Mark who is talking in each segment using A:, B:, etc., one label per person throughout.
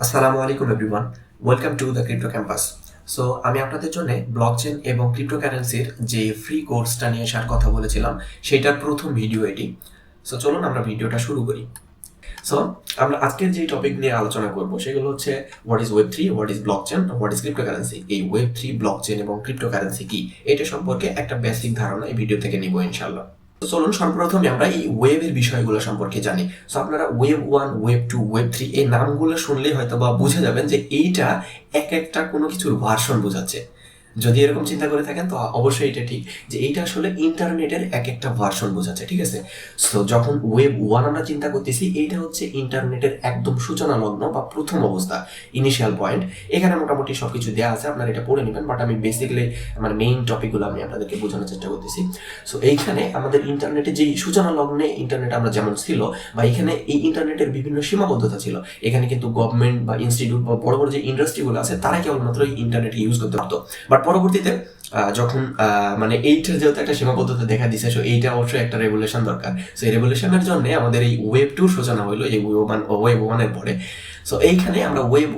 A: আসসালামু আলাইকুম everyone, welcome to the crypto campus. So আমি আপনাদের জন্য ব্লকচেন এবং ক্রিপ্টোকারেন্সির যে ফ্রি কোর্সটা নিয়ে আসার কথা বলেছিলাম সেটার প্রথম ভিডিও এটি। সো চলুন আমরা ভিডিওটা শুরু করি। সো আমরা আজকের যে টপিক নিয়ে আলোচনা করব সেগুলো হচ্ছে what is web three, what is blockchain, what is cryptocurrency. এই ওয়েব থ্রি, ব্লকচেন এবং ক্রিপ্টোকারেন্সি কি, এটা সম্পর্কে একটা বেসিক ধারণা এই ভিডিও থেকে নিব ইনশাল্লাহ। তো চলুন সর্বপ্রথমে আমরা এই ওয়েবের বিষয়গুলো সম্পর্কে জানি। সো আপনারা web one, web two, web three এই নামগুলো শুনলেই হয়তো বা বুঝে যাবেন যে এইটা এক একটা কোনো কিছুর ভার্সন বোঝাচ্ছে। যদি এরকম চিন্তা করে থাকেন তো অবশ্যই এটা ঠিক যে এইটা আসলে ইন্টারনেটের এক একটা ভার্সন বোঝাচ্ছে, ঠিক আছে। সো যখন ওয়েব ওয়ান আমরা চিন্তা করতেছি, এইটা হচ্ছে ইন্টারনেটের একদম সূচনা লগ্ন বা প্রথম অবস্থা, ইনিশিয়াল পয়েন্ট। এখানে মোটামুটি সবকিছু দেওয়া আছে, আপনারা এটা পড়ে নেবেন, বাট আমি বেসিক্যালি আমার মেইন টপিকগুলো আমি আপনাদেরকে বোঝানোর চেষ্টা করতেছি। সো এইখানে আমাদের ইন্টারনেটের যেই সূচনা লগ্নে ইন্টারনেট আমরা যেমন ছিল, বা এখানে এই ইন্টারনেটের বিভিন্ন সীমাবদ্ধতা ছিল। এখানে কিন্তু গভর্নমেন্ট বা ইনস্টিটিউট বা বড় বড় যে ইন্ডাস্ট্রিগুলো আছে তারা কেবলমাত্র এই ইন্টারনেট ইউজ করতে পারতো। বাট পরবর্তীতে যখন মানে এইটার যেহেতু একটা সীমাবদ্ধতা দেখা দিচ্ছে, সো এইটা অবশ্যই একটা রেগুলেশন দরকার। সো এই রেগুলেশনের জন্য আমাদের এই ওয়েব টুর সূচনা হলো এই ওয়েব ওয়ানের পরে। সো এইখানে আমরা ওয়েব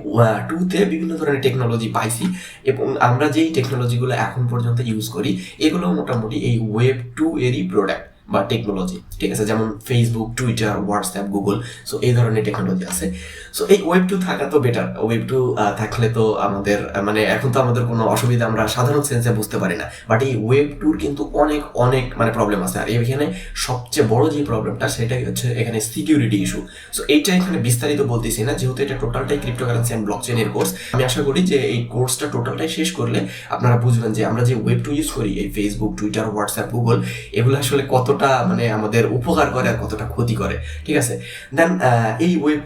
A: টুতে বিভিন্ন ধরনের টেকনোলজি পাইছি, এবং আমরা যেই টেকনোলজিগুলো এখন পর্যন্ত ইউজ করি এগুলো মোটামুটি এই ওয়েব টু এরই প্রোডাক্ট বা টেকনোলজি, ঠিক আছে। যেমন Facebook, Twitter, WhatsApp, Google, so এই ধরনের টেকনোলজি আছে। সো এই ওয়েব টু থাকা তো বেটার। ওয়েব টু থাকলে তো আমাদের মানে এখন তো আমাদের কোনো অসুবিধা আমরা সাধারণ সেন্সে বুঝতে পারি না, বাট এই ওয়েব টুর কিন্তু অনেক অনেক মানে প্রবলেম আছে। আর এখানে সবচেয়ে বড় যে প্রবলেমটা সেটাই হচ্ছে এখানে সিকিউরিটি ইস্যু। সো এইটা এখানে বিস্তারিত বলতেছি না, যেহেতু এটা টোটালটাই ক্রিপ্টোকারেন্সি অ্যান্ড ব্লকচেনের কোর্স। আমি আশা করি যে এই কোর্সটা টোটালটাই শেষ করলে আপনারা বুঝবেন যে আমরা যে ওয়েব টু ইউজ করি, এই ফেসবুক, টুইটার, হোয়াটসঅ্যাপ, গুগল, এগুলো আসলে কতটা মানে আমাদের উপকার করে আর কতটা ক্ষতি করে, ঠিক আছে। দেন এই ওয়েব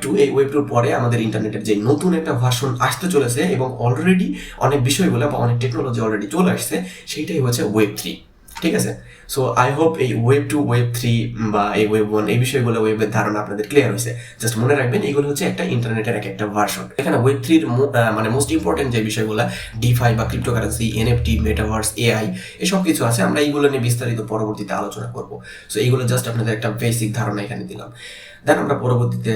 A: টুর পরে আমাদের ইন্টারনেটের যে নতুন একটা ভার্সন আসতে চলেছে, এবং অলরেডি অনেক বিষয়গুলো বা অনেক টেকনোলজি অলরেডি চলে আসছে, সেইটাই হচ্ছে ওয়েব থ্রি, ঠিক আছে। সো আই হোপ এই ওয়েব টু, ওয়েব থ্রি বা এই ওয়েব ওয়ান এই বিষয়গুলো, ওয়েবের ধারণা আপনাদের ক্লিয়ার হয়েছে। জাস্ট মনে রাখবেন এগুলো হচ্ছে একটা ইন্টারনেটের এক একটা ভার্সন। এখানে ওয়েব থ্রির মানে মোস্ট ইম্পর্টেন্ট যে বিষয়গুলো ডিফাই বা ক্রিপ্টোকারেন্সি, এনএফটি, মেটাভার্স, এআই, এসব কিছু আছে। আমরা এইগুলো নিয়ে বিস্তারিত পরবর্তীতে আলোচনা করবো। সো এইগুলো জাস্ট আপনাদের একটা বেসিক ধারণা এখানে দিলাম। দেন আমরা পরবর্তীতে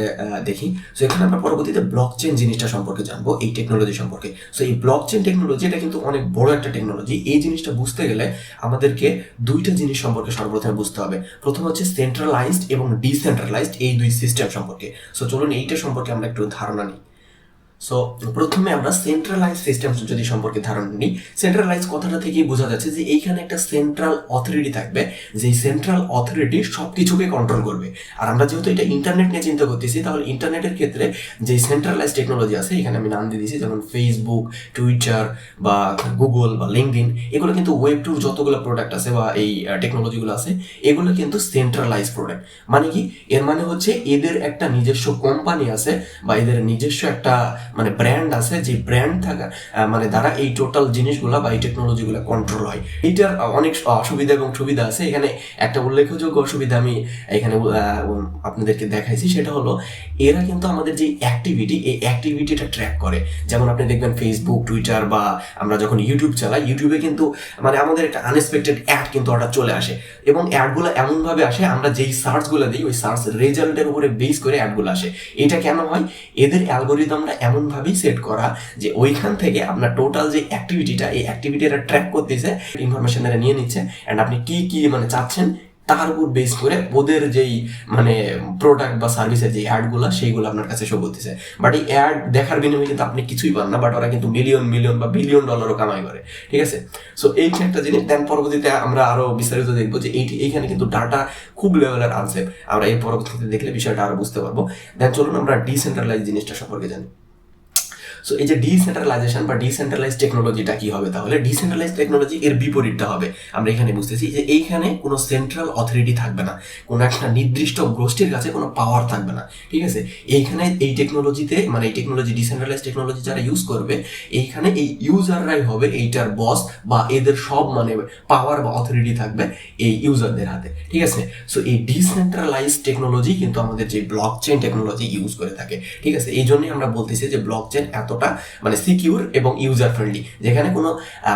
A: দেখি। সো এখানে আমরা পরবর্তীতে ব্লকচেন জিনিসটা সম্পর্কে জানবো, এই টেকনোলজি সম্পর্কে। সো এই ব্লকচেন টেকনোলজি এটা কিন্তু অনেক বড় একটা টেকনোলজি। এই জিনিসটা বুঝতে গেলে আমাদেরকে দুইটা জিনিস সম্পর্কে সর্বপ্রথমে বুঝতে হবে। প্রথম হচ্ছে সেন্ট্রালাইজড এবং ডিসেন্ট্রালাইজড, এই দুই সিস্টেম সম্পর্কে। সো চলুন এইটা সম্পর্কে আমরা একটু ধারণা নিই। সো প্রথমে আমরা সেন্ট্রালাইজ সিস্টেম যদি সম্পর্কে ধারণা নিই, সেন্ট্রালাইজ কথাটা থেকেই বোঝা যাচ্ছে যে এইখানে একটা সেন্ট্রাল অথরিটি থাকবে, যে সেন্ট্রাল অথরিটি সব কিছুকে কন্ট্রোল করবে। আর আমরা যেহেতু এটা ইন্টারনেট নিয়ে চিন্তা করতেছি, তাহলে ইন্টারনেটের ক্ষেত্রে যে সেন্ট্রালাইজ টেকনোলজি আছে, এখানে আমি নাম দিয়ে দিয়েছি যেমন ফেসবুক, টুইটার বা গুগল বা লিঙ্কডইন, এগুলো কিন্তু ওয়েব টুর যতগুলো প্রোডাক্ট আছে বা এই টেকনোলজিগুলো আছে, এগুলো কিন্তু সেন্ট্রালাইজ প্রোডাক্ট। মানে কি, এর মানে হচ্ছে এদের একটা নিজস্ব কোম্পানি আছে বা এদের নিজস্ব একটা মানে ব্র্যান্ড আছে, যে ব্র্যান্ড থাকা মানে দ্বারা এই টোটাল জিনিসগুলো বা এই টেকনোলজিগুলো কন্ট্রোল হয়। এইটার অনেক অসুবিধা এবং সুবিধা আছে। এখানে একটা উল্লেখযোগ্য অসুবিধা আমি এখানে আপনাদেরকে দেখাইছি, সেটা হলো এরা কিন্তু আমাদের যে অ্যাক্টিভিটি, এই অ্যাক্টিভিটিটা ট্র্যাক করে। যেমন আপনি দেখবেন ফেসবুক, টুইটার বা আমরা যখন ইউটিউব চালাই, ইউটিউবে কিন্তু মানে আমাদের একটা আনএক্সপেক্টেড অ্যাড কিন্তু হঠাৎ চলে আসে, এবং অ্যাডগুলো এমনভাবে আসে আমরা যেই সার্চগুলো দিই ওই সার্চ রেজাল্টের উপরে বেস করে অ্যাডগুলো আসে। এটা কেন হয়? এদের অ্যালগোরিদমটা এমনভাবেই সেট করা যে ওইখান থেকে আপনার টোটাল যে অ্যাক্টিভিটিটা, এই অ্যাক্টিভিটিটা ট্র্যাক করতেছে, ইনফরমেশন এরা নিয়ে নিচ্ছে, অ্যান্ড আপনি কি কি মানে চাচ্ছেন তার উপর বেস করে ওদের যেই মানে প্রোডাক্ট বা সার্ভিসের যে অ্যাডগুলো সেইগুলো আপনার কাছে শো করতেছে। বাট এই অ্যাড দেখার বিনিময়ে কিন্তু আপনি কিছুই পান না, বাট ওরা কিন্তু মিলিয়ন মিলিয়ন বা বিলিয়ন ডলারও কামাই করে, ঠিক আছে। সো এইটা একটা জিনিস। দেন পরবর্তীতে আমরা আরো বিস্তারিত দেখবো যে এইখানে কিন্তু ডাটা খুব লেভেলের আনসেফ। আমরা এই পরবর্তীতে দেখলে বিষয়টা আরো বুঝতে পারবো। দেন চলুন আমরা ডিসেন্ট্রালাইজ জিনিসটা সম্পর্কে জানি। সো এই যে ডিসেন্ট্রালাইজেশন বা ডিসেন্ট্রালাইজ টেকনোলজিটা কি হবে? তাহলে ডিসেন্ট্রালাইজ টেকনোলজি এর বিপরীতটা হবে। আমরা এখানে বুঝতেছি যে এইখানে কোনো সেন্ট্রাল অথরিটি থাকবে না, কোনো একটা নির্দিষ্ট গোষ্ঠীর কাছে কোনো পাওয়ার থাকবে না, ঠিক আছে। এইখানে এই টেকনোলজিতে মানে এই টেকনোলজি, ডিসেন্ট্রালাইজ টেকনোলজি যারা ইউজ করবে, এইখানে এই ইউজাররাই হবে এইটার বস, বা এদের সব মানে পাওয়ার বা অথরিটি থাকবে এই ইউজারদের হাতে, ঠিক আছে। সো এই ডিসেন্ট্রালাইজ টেকনোলজি কিন্তু আমাদের যে ব্লকচেন টেকনোলজি ইউজ করে থাকে, ঠিক আছে। এই জন্যই আমরা বলতেছি যে ব্লকচেন এতটা মানে সিকিউর এবং ইউজার ফ্রেন্ডলি, যেখানে কোনো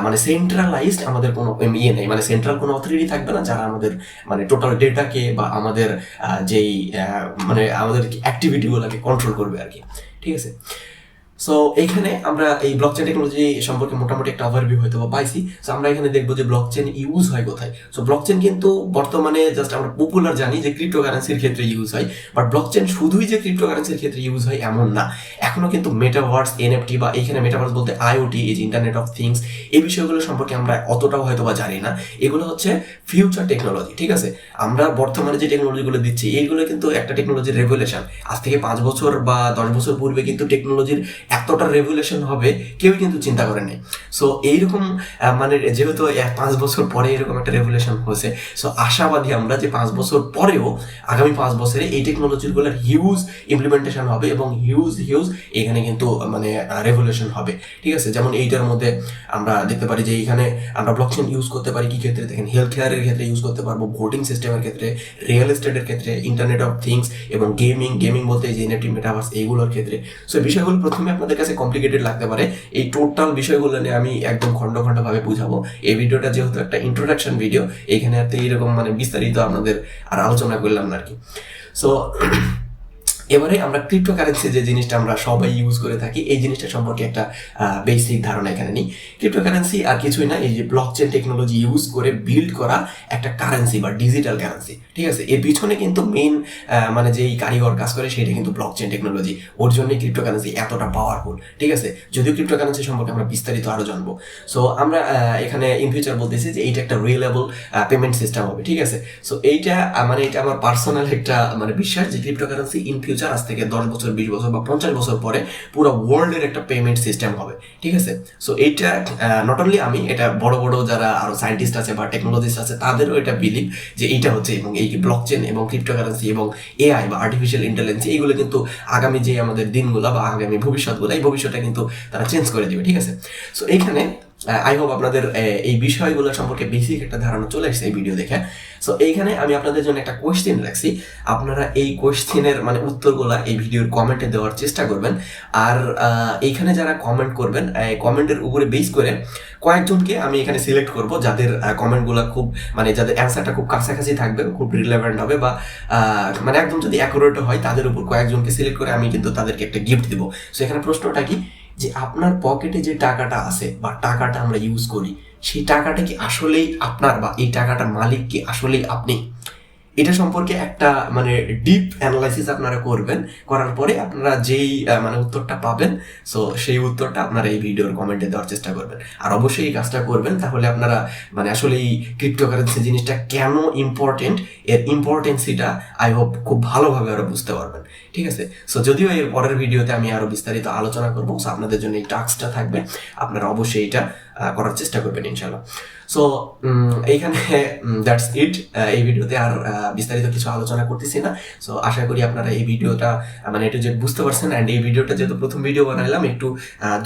A: মানে সেন্ট্রালাইজড আমাদের কোনো ইয়ে নেই, মানে সেন্ট্রাল কোনো অথরিটি থাকবে না যারা আমাদের মানে টোটাল ডেটাকে বা আমাদের যেই মানে আমাদের অ্যাক্টিভিটিগুলোকে কন্ট্রোল করবে আর কি, ঠিক আছে। সো এইখানে আমরা এই ব্লকচেন টেকনোলজি সম্পর্কে মোটামুটি একটা ওভারভিউ হয়তো পাইছি। সো আমরা এখানে দেখবো যে ব্লকচেন ইউজ হয় কোথায়। সো ব্লকচেন কিন্তু বর্তমানে জাস্ট আমরা পপুলার জানি যে ক্রিপ্টোকারেন্সির ক্ষেত্রে ইউজ হয়, বাট ব্লকচেন শুধুই যে ক্রিপ্টোকারেন্সির ক্ষেত্রে ইউজ হয় এমন না। এখনো কিন্তু মেটাভার্স, এনএফটি বা এইখানে মেটাভার্স বলতে আইওটি, এই যে ইন্টারনেট অফ থিংস, এই বিষয়গুলো সম্পর্কে আমরা অতটাও হয়তো বা জানি না। এগুলো হচ্ছে ফিউচার টেকনোলজি, ঠিক আছে। আমরা বর্তমানে যে টেকনোলজিগুলো দিচ্ছি এইগুলো কিন্তু একটা টেকনোলজির রেভলিউশন। আজ থেকে 5 বছর বা 10 বছর পূর্বে কিন্তু টেকনোলজির এতটা রেভলিউশন হবে কেউ কিন্তু চিন্তা করেনি। সো এইরকম মানে যেহেতু 5 বছর পরে এরকম একটা রেভলিউশন হয়েছে, সো আশাবাদী আমরা যে 5 বছর পরেও আগামী 5 বছরে এই টেকনোলজিগুলোর হিউজ ইমপ্লিমেন্টেশন হবে এবং হিউজ এখানে কিন্তু মানে রেভলিউশন হবে, ঠিক আছে। যেমন এইটার মধ্যে আমরা দেখতে পারি যে এইখানে আমরা ব্লকচেন ইউজ করতে পারি কি ক্ষেত্রে দেখেন, হেলথ কেয়ারের ক্ষেত্রে ইউজ করতে পারবো, ভোটিং সিস্টেমের ক্ষেত্রে, রিয়েল এস্টেটের ক্ষেত্রে, ইন্টারনেট অফ থিংস এবং গেমিং বলতে যে এনএফটি, মেটাভার্স এইগুলোর ক্ষেত্রে। সো এই বিষয়গুলো প্রথমে আপনাদের কাছে কমপ্লিকেটেড লাগতে পারে। এই টোটাল বিষয়গুলো নিয়ে আমি একদম খন্ড বুঝাবো। এই ভিডিওটা যেহেতু একটা ইন্ট্রোডাকশন ভিডিও, এইখানে আর এরকম মানে বিস্তারিত আপনাদের আর আলোচনা করলাম না আর কি। সো এবারে আমরা ক্রিপ্টোকারেন্সি যে জিনিসটা আমরা সবাই ইউজ করে থাকি, এই জিনিসটা সম্পর্কে একটা বেসিক ধারণা এখানে নিই। ক্রিপ্টোকারেন্সি আর কিছুই না, এই যে ব্লকচেন টেকনোলজি ইউজ করে বিল্ড করা একটা কারেন্সি বা ডিজিটাল কারেন্সি, ঠিক আছে। এর পিছনে কিন্তু মেইন মানে যেই কারিগর কাজ করে সেটা কিন্তু ব্লকচেন টেকনোলজি। ওর জন্যই ক্রিপ্টোকারেন্সি এতটা পাওয়ারফুল, ঠিক আছে। যদিও ক্রিপ্টোকারেন্সি সম্পর্কে আমরা বিস্তারিত আরও জানবো। সো আমরা এখানে ইন ফিউচার বলতেছি যে এইটা একটা রিয়েলেবল পেমেন্ট সিস্টেম হবে, ঠিক আছে। সো এইটা মানে এটা আমার পার্সোনাল একটা মানে বিশ্বাস যে ক্রিপ্টোকারেন্সি ইন ফিউচার আজ থেকে 10 বছর, 20 বছর বা 50 বছর পরে পুরো ওয়ার্ল্ডের একটা পেমেন্ট সিস্টেম হবে, ঠিক আছে। সো এইটা নট অনলি আমি, এটা বড় যারা আরো সায়েন্টিস্ট আছে বা টেকনোলজিস্ট আছে তাদেরও এটা বিলিভ যে এইটা হচ্ছে। এবং এই ব্লকচেন এবং ক্রিপ্টোকারেন্সি এবং এআই বা আর্টিফিশিয়াল ইন্টেলিজেন্স এইগুলো কিন্তু আগামী যে আমাদের দিনগুলো বা আগামী ভবিষ্যৎগুলো, এই ভবিষ্যৎটা কিন্তু তারা চেঞ্জ করে দেবে, ঠিক আছে। সো এইখানে আই হোপ আপনাদের এই বিষয়গুলো সম্পর্কে বেসিক একটা ধারণা চলে এসেছে এই ভিডিও দেখে। সো এইখানে আমি আপনাদের জন্য একটা কোয়েশ্চেন রাখছি, আপনারা এই কোয়েশ্চেনের মানে উত্তরগুলো এই ভিডিওর কমেন্টে দেওয়ার চেষ্টা করবেন। আর এইখানে যারা কমেন্ট করবেন, কমেন্টের উপরে বেস করে কয়েকজনকে আমি এখানে সিলেক্ট করব যাদের কমেন্টগুলো খুব মানে যাদের অ্যান্সারটা খুব কাছাকাছি থাকবে, খুব রিলেভেন্ট হবে বা মানে একদম যদি অ্যাকুরেট হয়, তাদের উপর কয়েকজনকে সিলেক্ট করে আমি কিন্তু তাদেরকে একটা গিফট দেবো। সো এখানে প্রশ্নটা কি, যে আপনার পকেটে যে টাকাটা আছে বা টাকাটা আমরা ইউজ করি, সেই টাকাটা কি আসলেই আপনার বা এই টাকাটার মালিক কি আসলেই আপনি? এটা সম্পর্কে একটা মানে ডিপ অ্যানালাইসিস আপনারা করবেন। করার পরে আপনারা যেই মানে উত্তরটা পাবেন, সো সেই উত্তরটা আপনারা এই ভিডিওর কমেন্টে দেওয়ার চেষ্টা করবেন। আর অবশ্যই এই কাজটা করবেন, তাহলে আপনারা মানে আসলে এই ক্রিপ্টোকারেন্সি জিনিসটা কেন ইম্পর্টেন্ট, এর ইম্পর্টেন্সিটা আই হোপ খুব ভালোভাবে আরো বুঝতে পারবেন, ঠিক আছে। সো যদিও এর পরের ভিডিওতে আমি আরো বিস্তারিত আলোচনা করবো, সো আপনাদের জন্য এই টাস্কটা থাকবে, আপনারা অবশ্যই এটা করার চেষ্টা করবেন ইনশাল্লাহ। সো এইখানে দ্যাটস ইট। এই ভিডিওতে আর বিস্তারিত কিছু আলোচনা করতেছি না। সো আশা করি আপনারা এই ভিডিওটা মানে একটু যে বুঝতে পারছেন। অ্যান্ড এই ভিডিওটা যেহেতু প্রথম ভিডিও বানাইলাম, একটু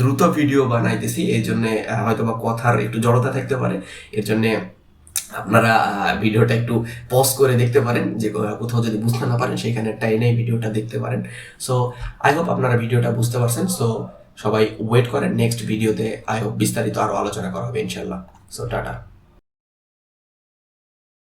A: দ্রুত ভিডিও বানাইতেছি, এই জন্যে হয়তো বা কথার একটু জড়তা থাকতে পারে। এর জন্যে আপনারা ভিডিওটা একটু পজ করে দেখতে পারেন, যে কোথাও যদি বুঝতে না পারেন সেখানে টাইনে ভিডিওটা দেখতে পারেন। সো আই হোপ আপনারা ভিডিওটা বুঝতে পারছেন। সো সবাই ওয়েট করেন, নেক্সট ভিডিওতে আই হোপ বিস্তারিত আরও আলোচনা করা হবে ইনশাল্লাহ। So tata.